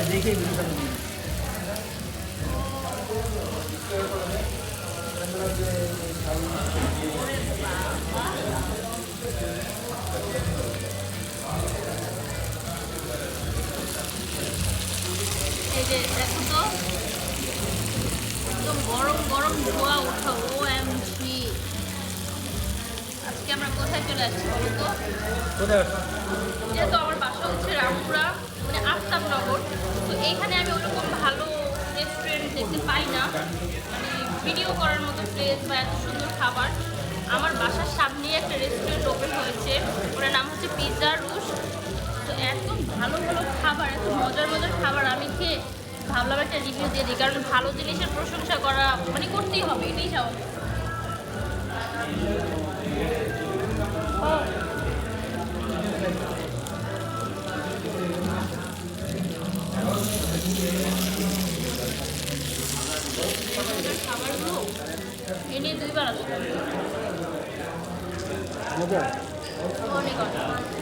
দেখে এই যে দেখো তো একদম গরম গরম ধোয়া ওঠা OMG। আজকে আমরা কোথায় চলে আসছি বলো তো? যেহেতু আমার বাসা হচ্ছে রামপুরা, মানে আফতাবনগর, তো এইখানে আমি ওরকম ভালো রেস্টুরেন্ট দেখতে পাই না, মানে ভিডিও করার মতো প্লেস বা এত সুন্দর খাবার। আমার বাসার সামনেই একটা রেস্টুরেন্ট ওপেন হয়েছে, ওটার নাম হচ্ছে পিৎজা রুশ। তো এত ভালো ভালো খাবার, এত মজার মজার খাবার আমি খেয়ে ভাবলাম একটা রিভিউ দিয়ে দিই, কারণ ভালো জিনিসের প্রশংসা করা মানে করতেই হবে, এটাই স্বাভাবিক। খাবারগুলো এ নিয়ে 2বার আসলাম, অনেক অনেক।